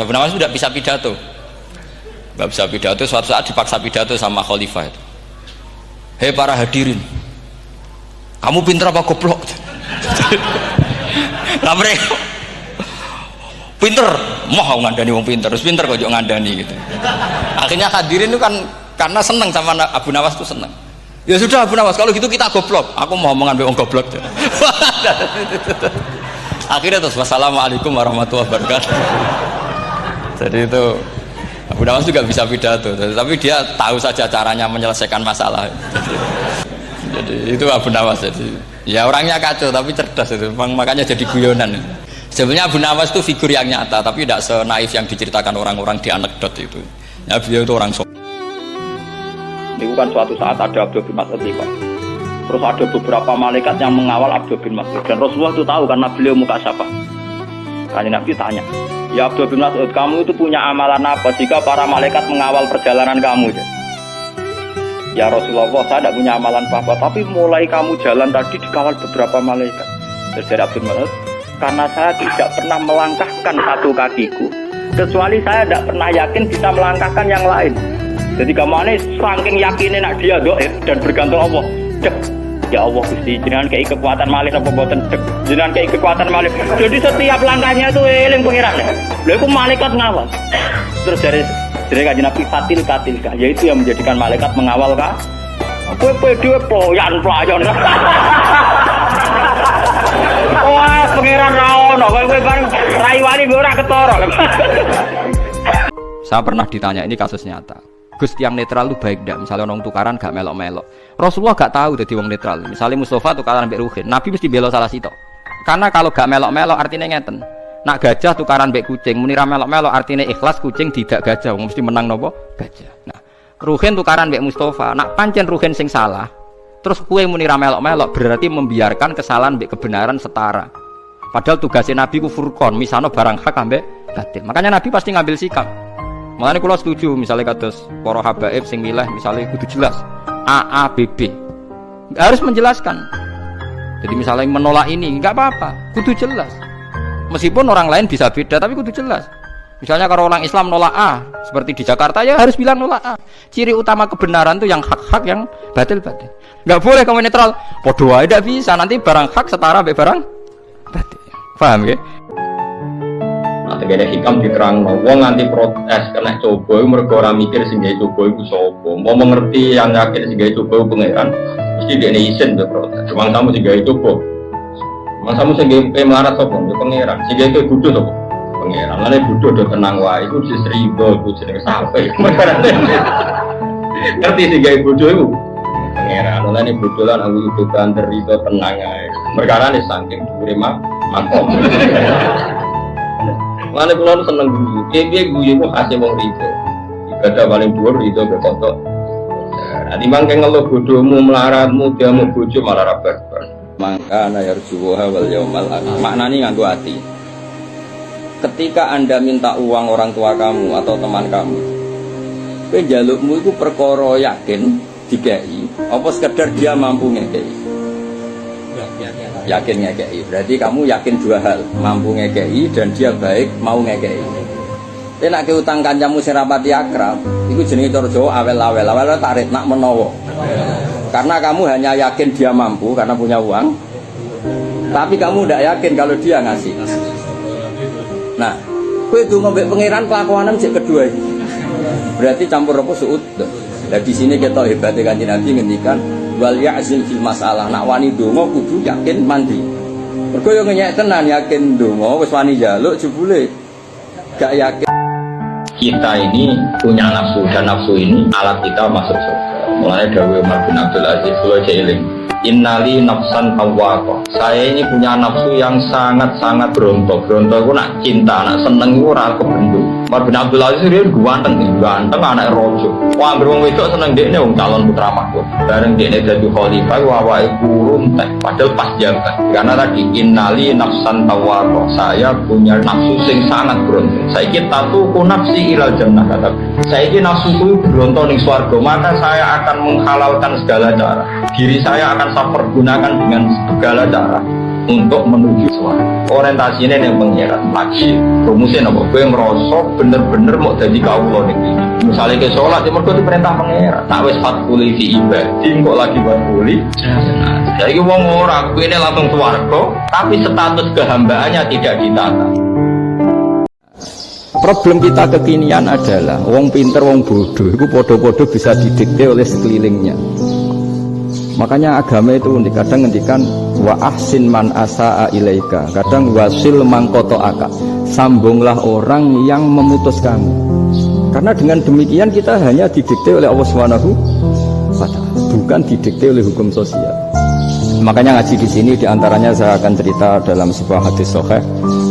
Abu Nawas itu tidak bisa pidato, nggak bisa pidato. Suatu saat dipaksa pidato sama khalifah itu. Hei para hadirin, kamu pinter apa goblok? Lah mereka pinter, mau ngandani wong pinter, terus pinter kok ngandani gitu. Akhirnya hadirin itu kan karena seneng sama Abu Nawas itu seneng. Ya sudah Abu Nawas, kalau gitu kita goblok. Aku mau mengambil wong goblok. Akhirnya terus wassalamualaikum warahmatullahi wabarakatuh. Jadi itu Abu Nawas juga bisa pidato, tapi dia tahu saja caranya menyelesaikan masalah. Jadi itu Abu Nawas. Jadi ya orangnya kacau tapi cerdas itu, makanya jadi guyonan. Sebenarnya Abu Nawas itu figur yang nyata, tapi tidak senaif yang diceritakan orang-orang di anekdot itu. Ya beliau itu orang soleh. Itu kan suatu saat ada Abdul bin Mas'ud liwat. Terus ada beberapa malaikat yang mengawal Abdul bin Mas'ud. Dan Rasulullah itu tahu karena beliau muka syafa. Kanjeng Nabi tanya, ya Abdul bin Mas'ud, kamu itu punya amalan apa jika para malaikat mengawal perjalanan kamu? Ya Rasulullah, saya tidak punya amalan apa-apa, tapi mulai kamu jalan tadi dikawal beberapa malaikat. Terus dari Abdul bin Mas'ud, karena saya tidak pernah melangkahkan satu kakiku, kecuali saya tidak pernah yakin bisa melangkahkan yang lain. Jadi kamu ini saking yakinnya nak dia doa dan bergantung Allah. Cek, ya Allah Gusti, jenengan kei kekuatan malih apa boten? Cek, jenengan kei kekuatan malih. Jadi setiap langkahnya itu eling pengiran. Lha iku malaikat ngawal. Terus dari kanjeng Nabi fatil katilka, yaitu yang menjadikan malaikat mengawal kah? Kowe dhewe pelayan. Wah, pengiran ra ono, kowe bareng rai wali ora ketara. Saya pernah ditanya, ini kasus nyata. Gus, yang netral itu baik enggak? Misalnya orang tukaran gak melok-melok. Rasulullah gak tahu jadi wong netral. Misalnya Mustafa tukaran mbek Ruhin, Nabi mesti bela salah sitok. Karena kalau gak melok-melok artinya ngeten. Nak gajah tukaran mbek kucing, muni ra melok-melok artinya ikhlas kucing tidak gajah, wong mesti menang nopo? Gajah. Nah, Ruhin tukaran mbek Mustafa, nak pancen Ruhin sing salah. Terus kue muni ra melok-melok berarti membiarkan kesalahan mbek kebenaran setara. Padahal tugasnya Nabi ku furqon, misano barang hak ambek batil. Makanya Nabi pasti ngambil sikap. Makanya kalau setuju misalnya kados para habaib sing milih misalnya kudu jelas A, B, B. Harus menjelaskan. Jadi misalnya menolak ini enggak apa-apa, kudu jelas. Meskipun orang lain bisa beda tapi kudu jelas. Misalnya kalau orang Islam nolak A, seperti di Jakarta ya harus bilang nolak A. Ciri utama kebenaran itu yang hak-hak, yang batil-batil. Enggak boleh kamu netral. Podo ae ndak bisa, nanti barang hak setara mbek barang batil. Paham ya? Tegene hikam diterang, wong nganti protes kena coba, mergo ora mikir sing gawe coba iku sapa. Mau mengerti yang yakin sing gawe coba pangeran, mesti dekne isin to protes. Cuma kamu sing gawe coba. Mas kamu sing gawe melarat sapa? Ya pangeran. Sing gawe bodho sapa? Pangeran. Lane bodho do tenang wae, iku disribo iku jenenge sampe. Ngerti sing gawe bodho iku? Pangeran. Lane bodho lan aku iku banter iso tenang ae. Perkarane saking dhuwure makom. Mana pulau seneng guyu, dia guyu itu hasil wong rido. Ibadah paling dhuwur rido berkontok. Nanti mangke ngeluh bodohmu, melaratmu, dia mau bojo malah rabar. Maka ana yarjuha wal yaumal akhir. Maknanya nganggo hati. Ketika Anda minta uang orang tua kamu atau teman kamu, kowe njalukmu iku perkara yakin dikei, apa sekedar dia mampu ngekei? Yakin ngekei, berarti kamu yakin dua hal, mampu ngekei dan dia baik mau ngekei. Tapi nak utang kancamu sing rapati akrab, itu jenenge cara Jawa awel tarik nak menawa. Karena kamu hanya yakin dia mampu karena punya uang, tapi kamu tidak yakin kalau dia ngasih. Nah, kowe donga mbek pangeran kelakuanem sik kedua iki. Berarti campur apa suud. Lah di sini kita hebatnya Kanjeng Nabi ngendikan wal ya'zim fil masalah, nak wani donga kudu yakin mandi. Mergo yo ngenyek tenan yakin donga wis wani njaluk jebule gak yakin. Kita ini punya nafsu dan nafsu ini alat kita masuk surga. Mulai dawuh Umar bin Abdul Aziz wa jailing. Innali nafsan tawwaqah. Saya ini punya nafsu yang sangat-sangat berontok. Berontok itu nak cinta, nak seneng itu ora kebendung. Umar bin Abdul Aziz dia ganteng anak rojo. Wah, beruang wedok seneng dekne wong calon putra mahkota. Bareng dekne dadi khalifah awake guru entek padahal pas jabat. Karena tadi innali nafsan tawwaqah. Saya punya nafsu sing sangat berontok. Saiki tatuku nafsi ilal jannah kata. Saiki nafsuku berontok ning swarga, maka saya akan menghalalkan segala cara. Diri saya akan saya pergunakan dengan segala cara untuk menuju suara. Orientasinya yang pengiran lagi. Rumusnya apa? Gue ngerosok bener-bener mau jadi kaulo nih. Misalnya ke sholat, ya mereka itu perintah pengiran. Tak wes fatkuli fi ibadi, kok lagi fatkuli. Jadi wong orang, gue ini langsung suarga, tapi status kehambaannya tidak ditata. Problem kita kekinian adalah wong pinter, wong bodoh, itu podo-podo bisa didikte oleh sekelilingnya. Makanya agama itu unik, kadang ngendikan wa ahsin man asa'a ilaika, kadang wasil man qata'aka, sambunglah orang yang memutus kamu. Karena dengan demikian kita hanya didikte oleh Allah Subhanahu wa ta'ala, bukan didikte oleh hukum sosial. Makanya ngaji di sini diantaranya saya akan cerita dalam sebuah hadis sahih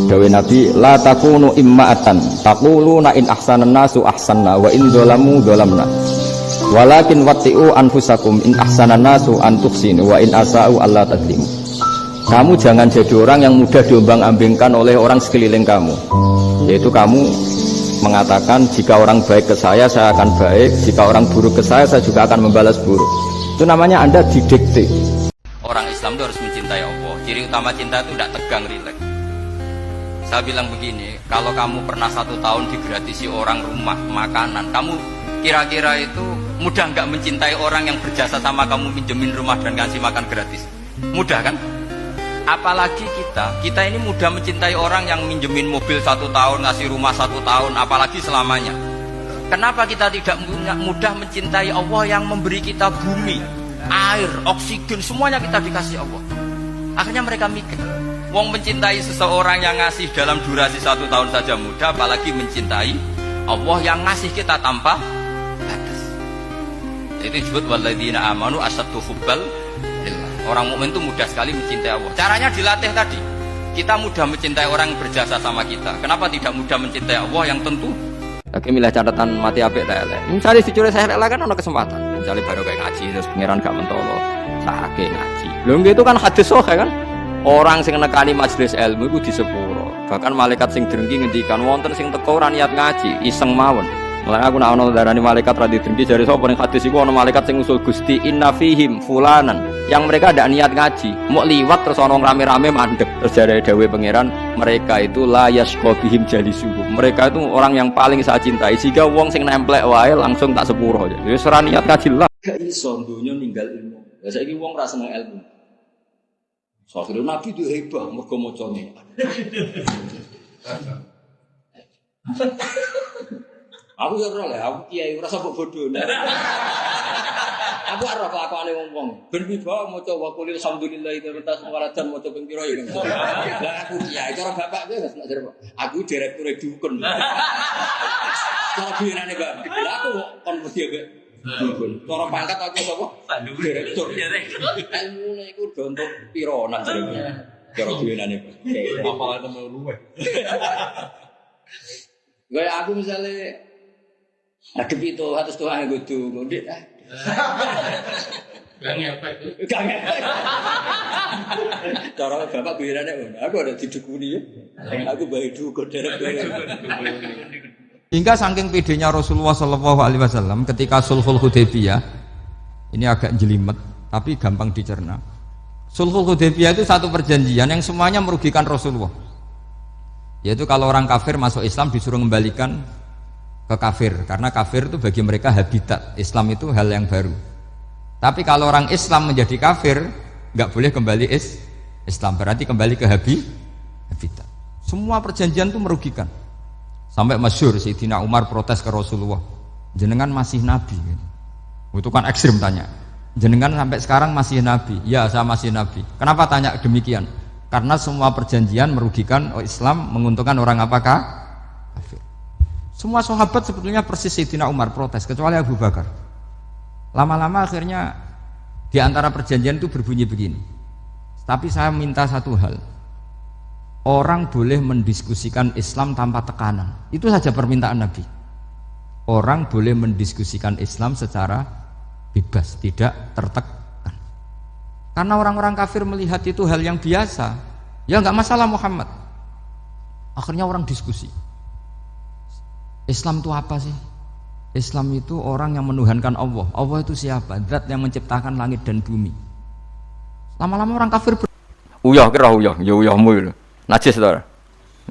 dawuh Nabi, la takunu imma'atan taquluna in ahsanan nasu ahsanna wa in dzalamu dzalamna walakin watti'u anfusakum in ahsanan nasu an tuhsinu wa in asa'u alla tadlimu. Kamu jangan jadi orang yang mudah diombang-ambingkan oleh orang sekeliling kamu, yaitu kamu mengatakan jika orang baik ke saya akan baik, jika orang buruk ke saya juga akan membalas buruk. Itu namanya Anda didikte. Orang Islam itu harus mencintai Allah. Ciri utama cinta itu tidak tegang, rileks. Saya bilang begini, kalau kamu pernah 1 tahun digratisi orang rumah, makanan, kamu kira-kira itu mudah nggak mencintai orang yang berjasa sama kamu, minjemin rumah dan ngasih makan gratis? Mudah kan? Apalagi kita ini mudah mencintai orang yang minjemin mobil 1 tahun, ngasih rumah 1 tahun, apalagi selamanya. Kenapa kita tidak mudah mencintai Allah yang memberi kita bumi, air, oksigen, semuanya kita dikasih Allah? Akhirnya mereka mikir, wong mencintai seseorang yang ngasih dalam durasi 1 tahun saja mudah, apalagi mencintai Allah yang ngasih kita tanpa batas. Itu disebut walladzina amanu asyaddu hubbal lillah. Orang mukmin itu mudah sekali mencintai Allah. Caranya dilatih tadi. Kita mudah mencintai orang yang berjasa sama kita. Kenapa tidak mudah mencintai Allah yang tentu? Lagi milih catatan mati apik tak elek. Misalnya dicuri saya elek kan ada kesempatan. Misalnya baru kayak ngaji terus pangeran gak mentolo. Sakake ngaji. Lho itu kan hadis sahih kan. Orang sing nekani majelis ilmu iku disepuro. Bahkan malaikat sing drengki ngendikan wonten sing teko ora niat ngaji, iseng mawon. Mulane aku nek ana darani malaikat ra drengki jare sapa ning hadis iku ana malaikat sing usul Gusti inna fihim fulanan, yang mereka ada niat ngaji, mau liwat terus ana rame-rame mandek. Terus jare dawuh pangeran, mereka itu la yasqa bihim jalisuhum. Mereka itu orang yang paling saya cintai. Jika wong sing nemplek wae langsung tak sepuro aja. Wis ora niat ngaji lah. Gak iso donya ninggal ilmu. Lah saiki wong ra seneng ilmu. Soalnya Nabi itu hebat, mereka mau contoh. Aku ya roh lah, aku kiai rasa bodoh. Aku arah kelakuan wong-wong. Berbiba mau coba kulit alhamdulillah itu rentas mengalajan mau coba piro ya. Lah aku kiai, cara bapak gue nggak jelas. Aku direktur dukun. Cara biarane bang, aku kon mesti ya. Cara pangkat aku sapa? Direktur. Ilmune iku do untuk pironan jenenge. Cara biyenane, Pak. Apa temen luweh. Gaya aku misalnya ada itu atas Tuhan kudu ngundik. Gak ngepek. Gak ngepek. Cara bapak biyenane aku ada didukuni ya. Aku bae dukun direktur. Hingga saking pedenya Rasulullah SAW ketika Sulhul Hudaybiyah, ini agak jelimet tapi gampang dicerna. Sulhul Hudaybiyah itu satu perjanjian yang semuanya merugikan Rasulullah. Yaitu kalau orang kafir masuk Islam disuruh kembalikan ke kafir, karena kafir itu bagi mereka habitat. Islam itu hal yang baru. Tapi kalau orang Islam menjadi kafir, nggak boleh kembali Islam, berarti kembali ke habitat. Semua perjanjian itu merugikan. Sampai masyhur Sayyidina Umar protes ke Rasulullah, jenengan masih nabi. Itu kan ekstrim tanya, jenengan sampai sekarang masih nabi? Ya, saya masih nabi. Kenapa tanya demikian? Karena semua perjanjian merugikan Islam, menguntungkan orang apakah? Kafir. Semua sahabat sebetulnya persis Sayyidina Umar protes, kecuali Abu Bakar. Lama-lama akhirnya di antara perjanjian itu berbunyi begini, tapi saya minta satu hal, orang boleh mendiskusikan Islam tanpa tekanan. Itu saja permintaan Nabi. Orang boleh mendiskusikan Islam secara bebas, tidak tertekan. Karena orang-orang kafir melihat itu hal yang biasa. Ya nggak masalah Muhammad. Akhirnya orang diskusi. Islam itu apa sih? Islam itu orang yang menuhankan Allah. Allah itu siapa? Zat yang menciptakan langit dan bumi. Lama-lama orang kafir Uyah kira uyah, ya uyahmu lho. Najis to.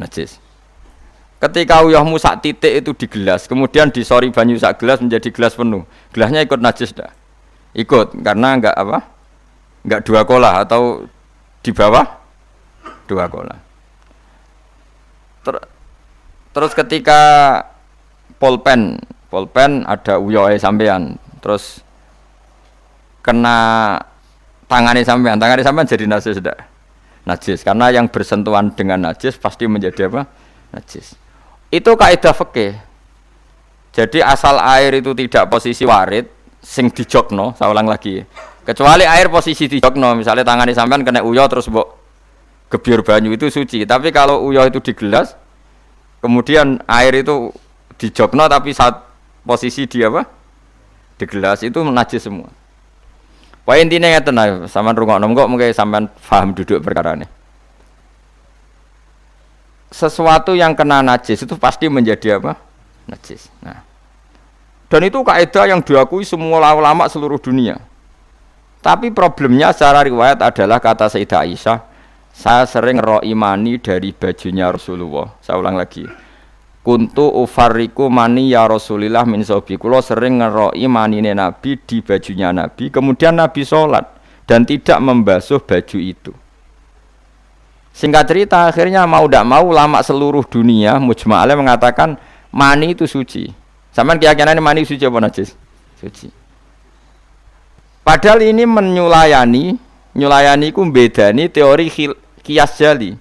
Najis. Ketika uyahmu sak titik itu di gelas, kemudian disori banyu sak gelas menjadi gelas penuh. Gelasnya ikut najis dah. Ikut karena enggak apa? Enggak 2 kolah atau di bawah 2 kolah. Terus ketika pulpen ada uyohe sampean, terus kena tangannya sampean jadi najis tidak? Najis, karena yang bersentuhan dengan najis pasti menjadi apa? Najis. Itu kaidah fikih. Jadi asal air itu tidak posisi warid, sing dijokno, saya ulang lagi. Kecuali air posisi dijokno, misalnya tangannya sampean kena uyo terus mbok gebyur banyu itu suci. Tapi kalau uyo itu di gelas, kemudian air itu dijokno tapi saat posisi di apa? Di gelas itu najis semua. Wah intinya ngeten ae, sampean rungokno kok mungkin sampean paham duduk perkara ini. Sesuatu yang kena najis itu pasti menjadi apa? Najis. Nah. Dan itu kaidah yang diakui semua ulama seluruh dunia. Tapi problemnya secara riwayat adalah kata Sayyidah Aisyah, saya sering ngeroi mani dari bajunya Rasulullah. Saya ulang lagi. Kuntu ufarriku mani ya Rasulillah min sobi. Kulo sering ngeroi manine Nabi di bajunya Nabi. Kemudian Nabi sholat dan tidak membasuh baju itu. Singkat cerita, akhirnya mau tidak mau ulama seluruh dunia mujma'alnya mengatakan mani itu suci. Sampeyan keyakinane mani suci apa najis? Suci. Padahal ini nyulayani ku bedani teori kias jali.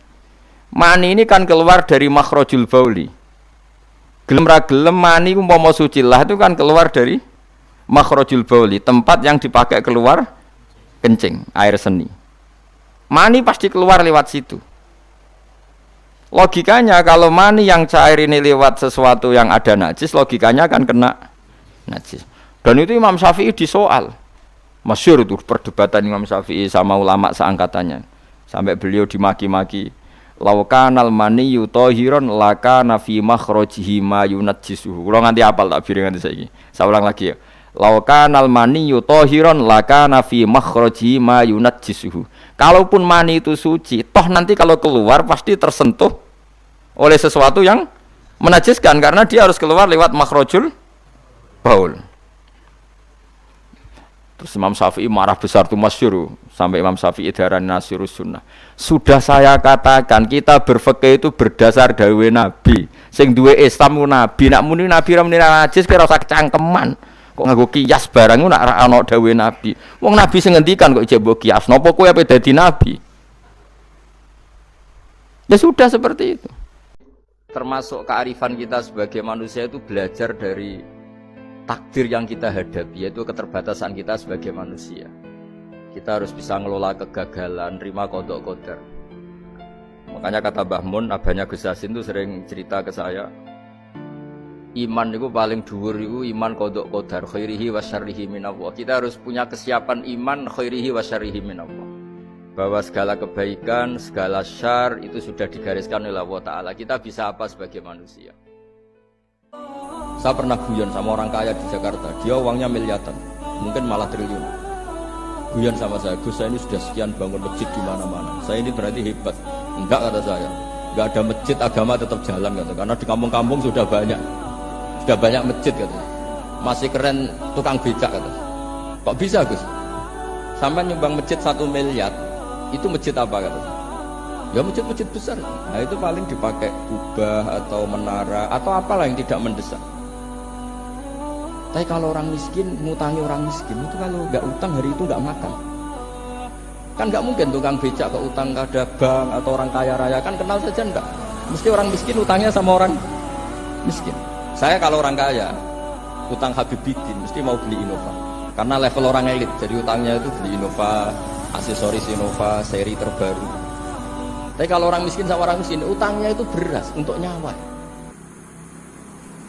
Mani ini kan keluar dari makhrajul bauli. Gelem ra gelem mani umpama suci lah itu kan keluar dari makhrajul bauli, tempat yang dipakai keluar kencing, air seni. Mani pasti keluar lewat situ. Logikanya kalau mani yang cair ini lewat sesuatu yang ada najis, logikanya akan kena najis. Dan itu Imam Syafi'i disoal. Masyhur itu perdebatan Imam Syafi'i sama ulama seangkatannya. Sampai beliau dimaki-maki. Laukanal mani yutahiron lakana fi makhrajihi ma yunajjisuhu. Kula nganti apal tak bir nganti saiki. Saya ulang lagi ya. Laukanal mani yutahiron lakana fi makhrajihi ma yunajjisuhu. Kalaupun mani itu suci, toh nanti kalau keluar pasti tersentuh oleh sesuatu yang menajiskan karena dia harus keluar lewat makhrajul baul. Terus Imam Syafi'i marah besar tuh masyhur sampai Imam Syafi'i darani nasirus sunnah. Sudah saya katakan kita berfikih itu berdasar dawuh Nabi. Sing duwe Islam ku Nabi, nak muni Nabi ra muni najis kira usah kecangkeman. Kok nganggo kias barang ku nak ra ana dawuh Nabi. Wong Nabi sing ngendikan kok ijek mbok kias. Napa kowe ape dadi nabi? Ya sudah seperti itu. Termasuk kearifan kita sebagai manusia itu belajar dari takdir yang kita hadapi, yaitu keterbatasan kita sebagai manusia. Kita harus bisa ngelola kegagalan, terima qada qadar. Makanya kata Mbah Mun, abahnya Gus Yasin itu sering cerita ke saya, iman itu paling dhuwur itu iman qada qadar, khairihi wa syarrihi minallah. Kita harus punya kesiapan iman khairihi wa syarrihi minallah. Bahwa segala kebaikan, segala syar itu sudah digariskan oleh Allah Ta'ala. Kita bisa apa sebagai manusia? Saya pernah guyon sama orang kaya di Jakarta. Dia uangnya miliaran, mungkin malah triliun. Guyon sama saya, Gus saya ini sudah sekian bangun masjid di mana-mana. Saya ini berarti hebat. Enggak, kata saya. Enggak ada masjid, agama tetap jalan, kata. Karena di kampung-kampung sudah banyak masjid, kata. Masih keren tukang becak, kata. Kok bisa, Gus? Sampai nyumbang masjid 1 miliar. Itu masjid apa, kata? Ya masjid-masjid besar. Nah itu paling dipakai kubah atau menara atau apalah yang tidak mendesak. Tapi kalau orang miskin, ngutangi orang miskin itu kalau nggak utang hari itu nggak makan. Kan nggak mungkin tukang becak ke utang ada bank atau orang kaya raya, kan kenal saja enggak. Mesti orang miskin utangnya sama orang miskin. Saya kalau orang kaya utang Habib Bidin mesti mau beli Innova. Karena level orang elit, jadi utangnya itu beli Innova, aksesoris Innova, seri terbaru. Tapi kalau orang miskin sama orang miskin, utangnya itu beras untuk nyawa.